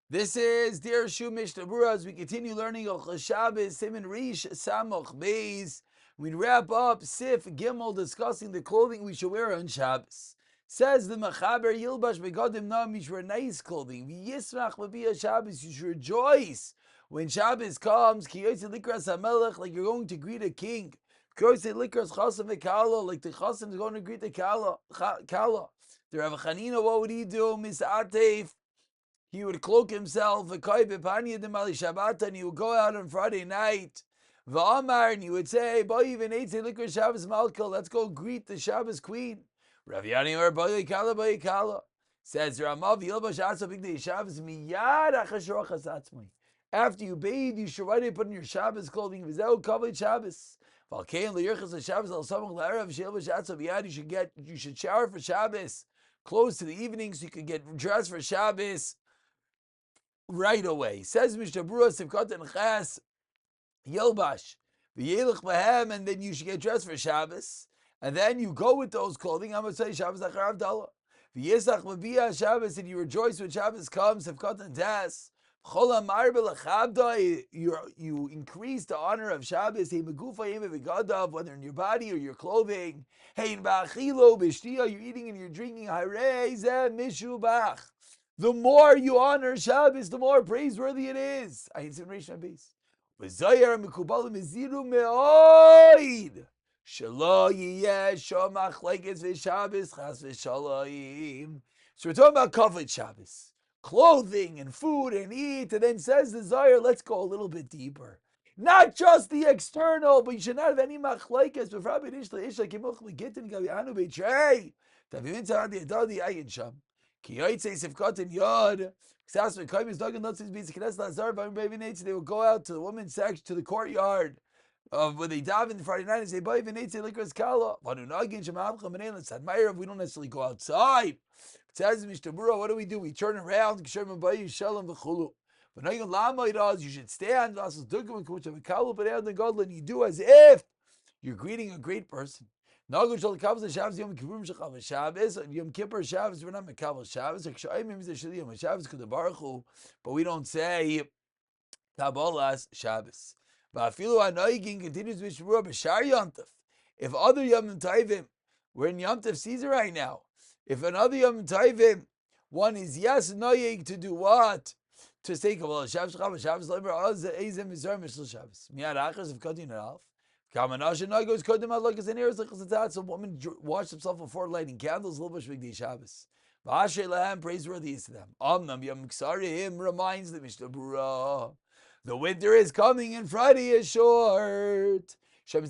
This is Dirshu Mishna Berurah as we continue learning on Shabbos, Siman Rish Samoch Beis. We wrap up Sif Gimel discussing the clothing we should wear on Shabbos. Says the Machaber Yilbash Begadim Nam, you should wear nice clothing. V'yisrach B'biyah Shabbos, you should rejoice when Shabbos comes. Ki yotzei likras hamelech, like you're going to greet a king. Ki yotzei likras chasam v'kala, like the chasam is going to greet the kala. The Rav Chanina, what would he do? Misatef. He would cloak himself, and he would go out on Friday night. And he would say, let's go greet the Shabbos queen. Rav Yani or says Ramav after you bathe, you should already put on your Shabbos clothing. You should shower for Shabbos close to the evening so you can get dressed for Shabbos right away. Says Mishna Berurah Sivkot and Ches Yilbash V'yelech Bahem, and then you should get dressed for Shabbos, and then you go with those clothing. I'm going to say Shabbos Achar Avdallah V'yesach Mabiyah Shabbos, and you rejoice when Shabbos comes. Sivkot and Tes you increase the honor of Shabbos, whether in your body or your clothing. You're eating and you're drinking. The more you honor Shabbos, the more praiseworthy it is. So we're talking about kavod Shabbos, clothing and food and eat, and then says the Zohar, let's go a little bit deeper. Not just the external, but you should not have any machlekes. They would go out to the women's section, to the courtyard of where they daven Friday night and say, let's admire if we don't necessarily go outside. It says Mishna Berurah, what do? We turn around, you should stand, and you do as if you're greeting a great person. Yom Kippur Shabbos, Yom Shabbos, we're not Mekabel Shabbos, but we don't say Kabbalas Shabbos. Continues if other Yom Tovim, we're in Yom Tov season right now. If another Yom Tovim, one is noyig to do what? To say Kabbalas Shabbos, Shabbos, Miyad Achas of Kadin Alf. So a woman washed himself before lighting candles. Praiseworthy is to them. Reminds the Mishna Berurah, the winter is coming and Friday is short. They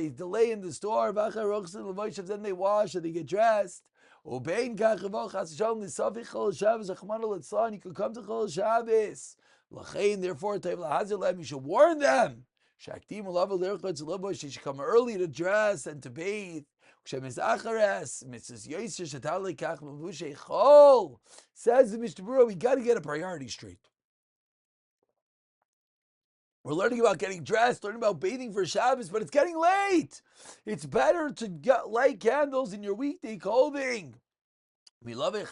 delay in the store. Then they wash and they get dressed. You can come to Chol Shabbos. Therefore, you should warn them. She should come early to dress and to bathe. Says the Mishna Berurah, we got to get a priority straight. We're learning about getting dressed, learning about bathing for Shabbos, but it's getting late. It's better to light candles in your weekday clothing. We love it.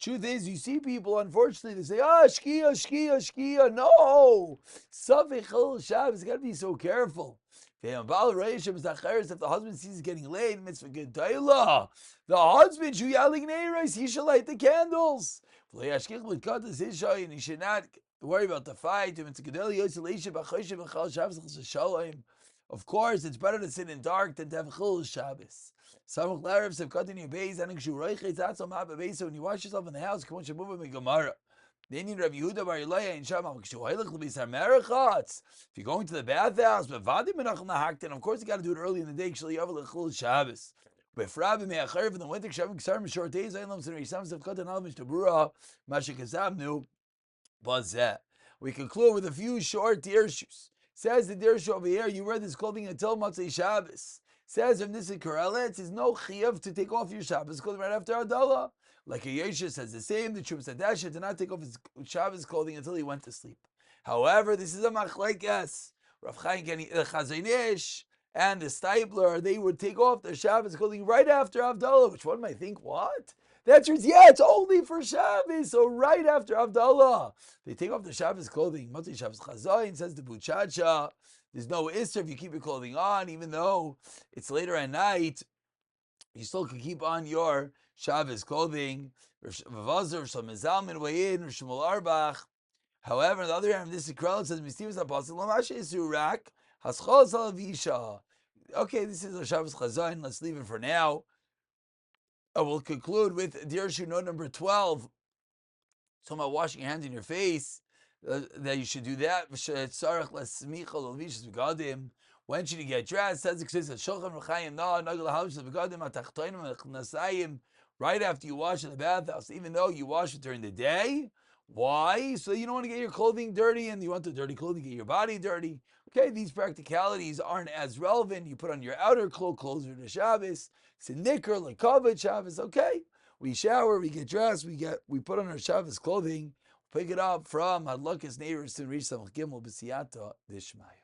Truth is, you see people, unfortunately, they say, shkia. No! Savich Shabbos, you got to be so careful. If the husband sees it's getting late, mitzvah gedayla. The husband should yelling neiros, he should light the candles. And he should not worry about the fight. Of course, it's better to sit in dark than to have chil Shabbos. When you wash yourself in the house, then you Rav Yehuda Bar Yilaya in Shammah. If you're going to the bathhouse, and of course you got to do it early in the day. Shabbos. With Rabbi Me'acher in the winter, short days, we conclude with a few short dirshus. Says the dirshu over here, you wear this clothing until Motzei Shabbos. Says Rav Nissen Karelitz, is no chiyuv to take off your Shabbos clothing right after Adalah. Like a Yesha says the same, the Chumas Hadasha did not take off his Shabbos clothing until he went to sleep. However, this is a machlekes. Rav Chaim Chazon Ish and the Stipler, they would take off their Shabbos clothing right after Havdalah, which one might think, what? The answer is yeah, it's only for Shabbos. So right after Havdalah, they take off the Shabbos clothing. Mati Shabbos Chazayin says the Buchacha. There's no Isser if you keep your clothing on, even though it's later at night. You still can keep on your Shabbos clothing. However, on the other hand, this Ikrel says, "Mistivus apostle Lamashe Isurak Haschol Salavisha." Okay, this is a Shabbos Chazayin. Let's leave it for now. We'll conclude with Dirshu note number 12. Talking about washing your hands in your face, that you should do that. When should you get dressed? Says right after you wash in the bathhouse, even though you wash it during the day. Why? So you don't want to get your clothing dirty, and you want the dirty clothing to get your body dirty. Okay, these practicalities aren't as relevant. You put on your outer clothes to Shabbos. It's a knicker, like covered Shabbos. Okay, we shower, we get dressed, we put on our Shabbos clothing, pick it up from Hadlakas neighbors to reach Samach Gimel B'siyata Dishmaya.